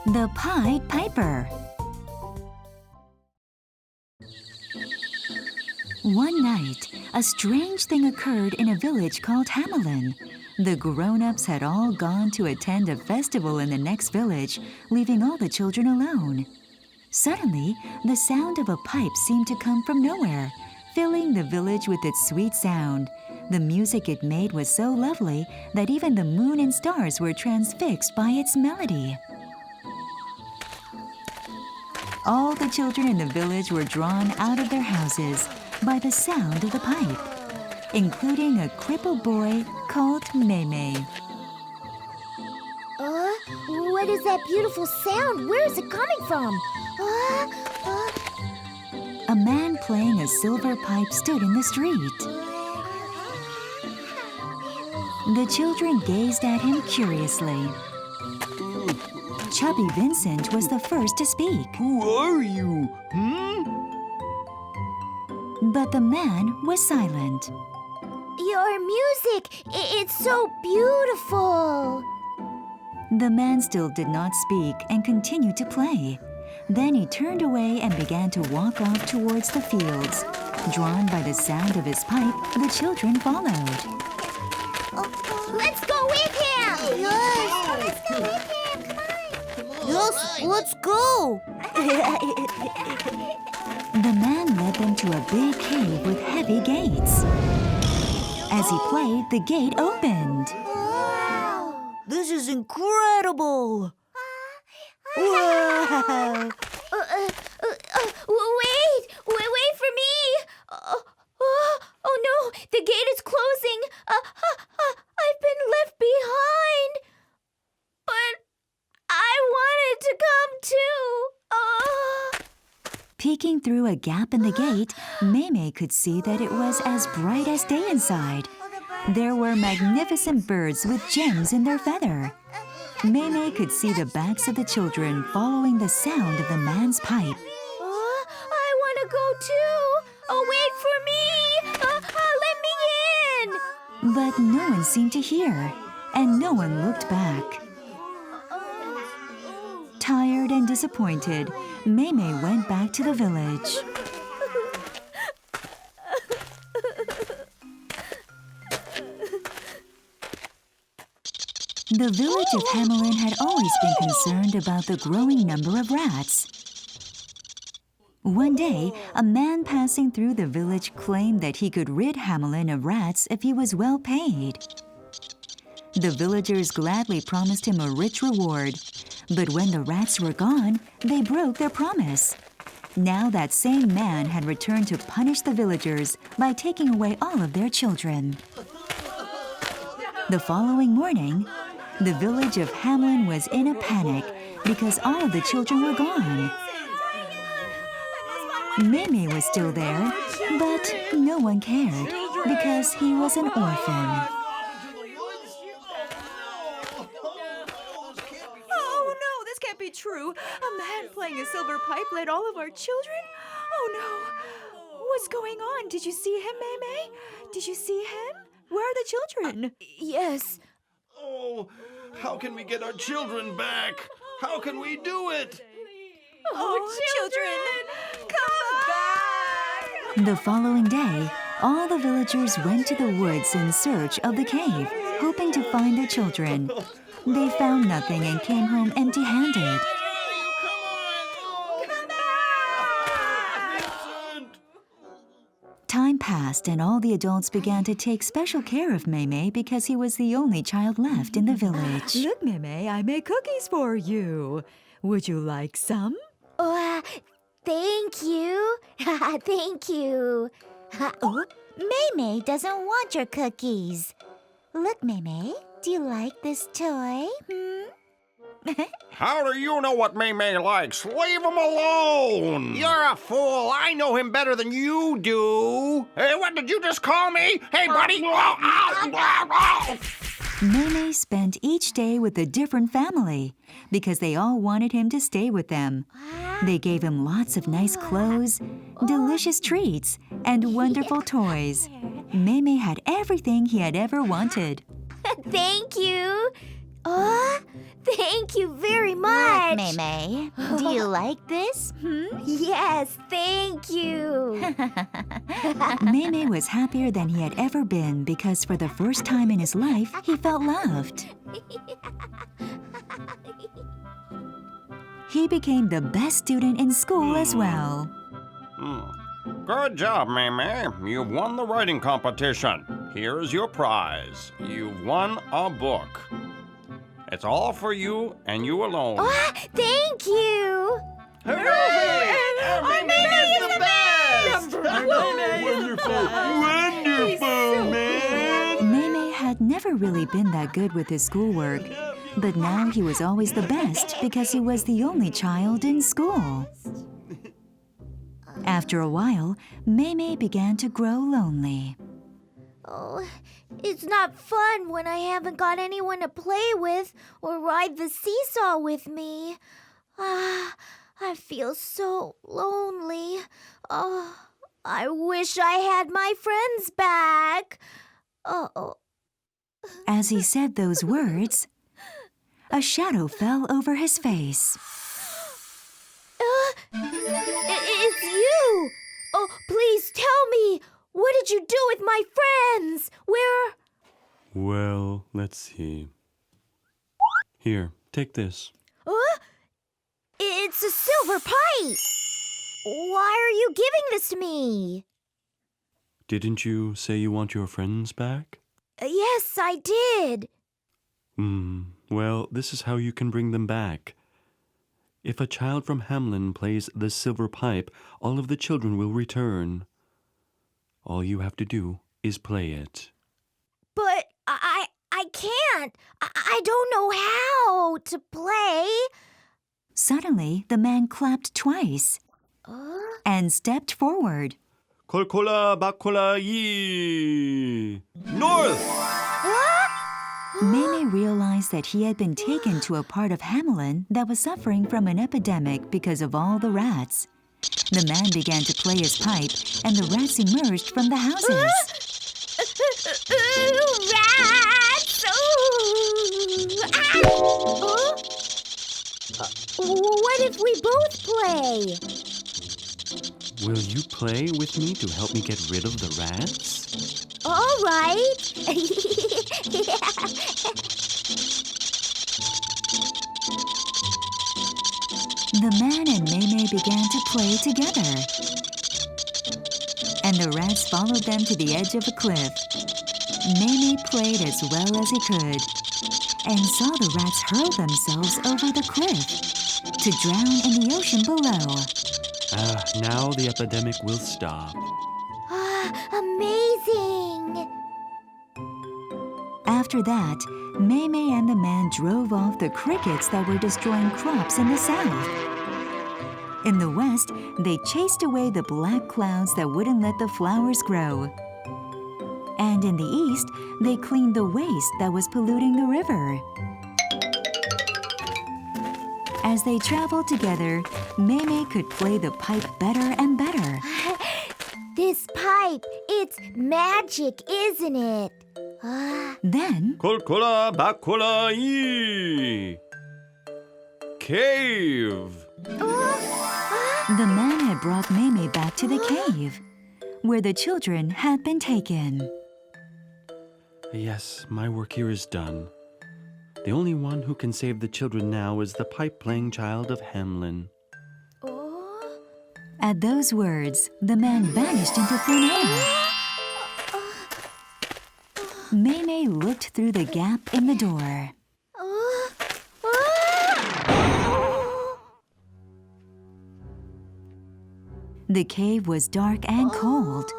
The Pied Piper. One night, a strange thing occurred in a village called Hamelin. The grown-ups had all gone to attend a festival in the next village, leaving all the children alone. Suddenly, the sound of a pipe seemed to come from nowhere, filling the village with its sweet sound. The music it made was so lovely that even the moon and stars were transfixed by its melody. All the children in the village were drawn out of their houses by the sound of the pipe, including a crippled boy called Mei. What is that beautiful sound? Where is it coming from? A man playing a silver pipe stood in the street. The children gazed at him curiously. Chubby Vincent was the first to speak. Who are you? But the man was silent. Your music, it's so beautiful. The man still did not speak and continued to play. Then he turned away and began to walk off towards the fields. Drawn by the sound of his pipe, the children followed. Let's go with him! Yes! Let's go with him! Come on! Yes, let's go! The man led them to a big cave with heavy gates. As he played, the gate opened. Wow! This is incredible! Wow! Wait for me! Oh no, the gate is closing. I've been left behind. But I wanted to come too. Peeking through a gap in the gate, Mei could see that it was as bright as day inside. There were magnificent birds with gems in their feather. Mei could see the backs of the children following the sound of the man's pipe. I want to go too. Oh, wait for me. Let me in. But no one seemed to hear, and no one looked back. Tired and disappointed, Mei went back to the village. The village of Hamelin had always been concerned about the growing number of rats. One day, a man passing through the village claimed that he could rid Hamelin of rats if he was well paid. The villagers gladly promised him a rich reward, but when the rats were gone, they broke their promise. Now that same man had returned to punish the villagers by taking away all of their children. The following morning, the village of Hamelin was in a panic because all of the children were gone. Mei was still there, but no one cared because he was an orphan. Oh no, this can't be true. A man playing a silver pipe led all of our children? Oh no. What's going on? Did you see him, Mei? Did you see him? Where are the children? Yes. Oh, how can we get our children back? How can we do it? Oh, children, come back! The following day, all the villagers went to the woods in search of the cave, hoping to find their children. They found nothing and came home empty-handed. Time passed and all the adults began to take special care of Mei because he was the only child left in the village. Look, Mei, I made cookies for you. Would you like some? Thank you. Thank you. Mei doesn't want your cookies. Look, Mei, do you like this toy? How do you know what Mei likes? Leave him alone! You're a fool. I know him better than you do. Hey, what did you just call me? Hey, buddy! Mei spent each day with a different family because they all wanted him to stay with them. They gave him lots of nice clothes, delicious treats, and wonderful toys. Mei had everything he had ever wanted. Thank you. Thank you very much. Maymay, do you like this? Yes, thank you. Maymay was happier than he had ever been because for the first time in his life, he felt loved. He became the best student in school as well. Good job, Maymay. You won the writing competition. Here's your prize. You've won a book. It's all for you and you alone. Thank you. Hooray! Maymay is the best! Wonderful, man! Maymay had never really been that good with his schoolwork, but now he was always the best because he was the only child in school. After a while, Maymay began to grow lonely. Oh, it's not fun when I haven't got anyone to play with or ride the seesaw with me. I feel so lonely. Oh, I wish I had my friends back. Oh. As he said those words, a shadow fell over his face. It's you! Oh, please tell me! What did you do with my friends? Where? Well, let's see. Here, take this. It's a silver pipe! Why are you giving this to me? Didn't you say you want your friends back? Yes, I did. Well, this is how you can bring them back. If a child from Hamelin plays the silver pipe, all of the children will return. All you have to do is play it. But I can't. I don't know how to play. Suddenly, the man clapped twice and stepped forward. 콜콜라 바콜라 이! North! Maymay realized that he had been taken to a part of Hamelin that was suffering from an epidemic because of all the rats. The man began to play his pipe, and the rats emerged from the houses. Rats! What if we both play? Will you play with me to help me get rid of the rats? All right. The man and Maymay began to play together. And the rats followed them to the edge of a cliff. Maymay played as well as he could and saw the rats hurl themselves over the cliff to drown in the ocean below. Now the epidemic will stop. Amazing. After that, Maymay and the man drove off the crickets that were destroying crops in the south. In the west, they chased away the black clouds that wouldn't let the flowers grow. And in the east, they cleaned the waste that was polluting the river. As they traveled together, Maymay could play the pipe better and better. This pipe, it's magic, isn't it? Then, 콜콜라 바콜라 이! Cave! the man had brought Maymay back to the cave, where the children had been taken. Yes, my work here is done. The only one who can save the children now is the pipe-playing child of Hamelin. At those words, the man vanished into thin air. Maymay looked through the gap in the door. The cave was dark and cold,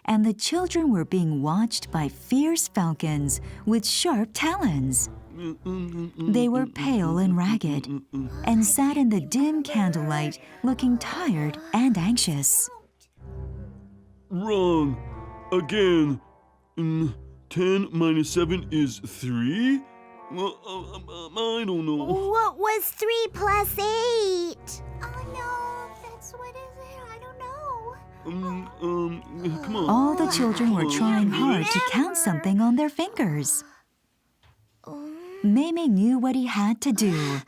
and the children were being watched by fierce falcons with sharp talons. They were pale and ragged, and sat in the dim candlelight looking tired and anxious. Wrong. Again. 10 minus 7 is 3? Well, I don't know. What was 3 plus 8? Oh no, that's what is it? I don't know. Come on. All the children were trying hard to count something on their fingers. Maymay knew what he had to do.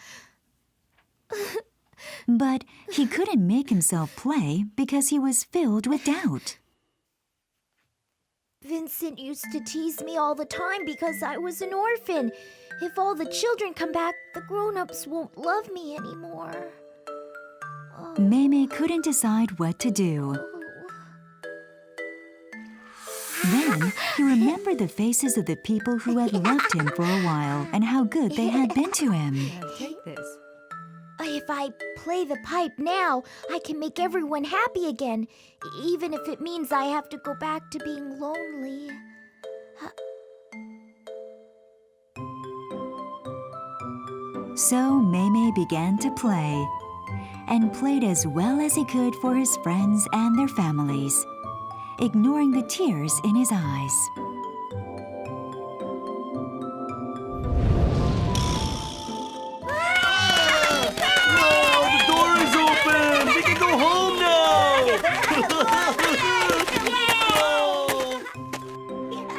But he couldn't make himself play because he was filled with doubt. Vincent used to tease me all the time because I was an orphan. If all the children come back, the grown-ups won't love me anymore. Maymay couldn't decide what to do. Then he remembered the faces of the people who had loved him for a while and how good they had been to him. Take this. If I play the pipe now, I can make everyone happy again, even if it means I have to go back to being lonely. So Maymay began to play, and played as well as he could for his friends and their families, ignoring the tears in his eyes. Oh, the door is open! We can go home now!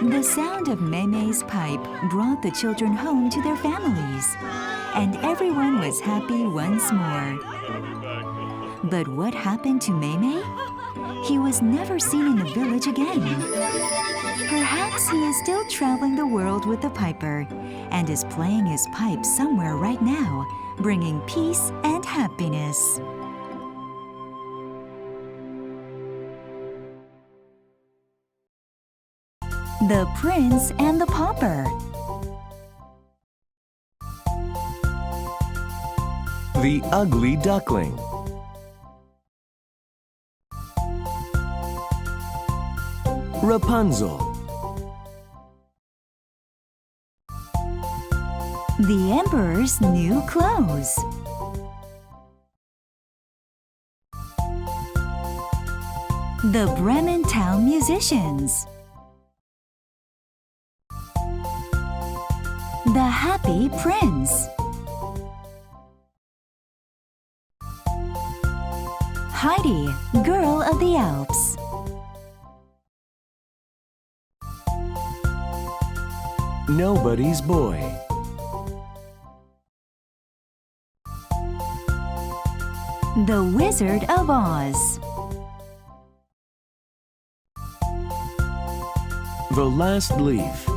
The sound of Maymay's pipe brought the children home to their families, and everyone was happy once more. But what happened to Maymay? He was never seen in the village again. Perhaps he is still traveling the world with the piper and is playing his pipe somewhere right now, bringing peace and happiness. The Prince and the Pauper. The Ugly Duckling. Rapunzel. The Emperor's new clothes. The Bremen Town Musicians. The Happy Prince. Heidi, Girl of the Alps. Nobody's Boy. The Wizard of Oz. The Last Leaf.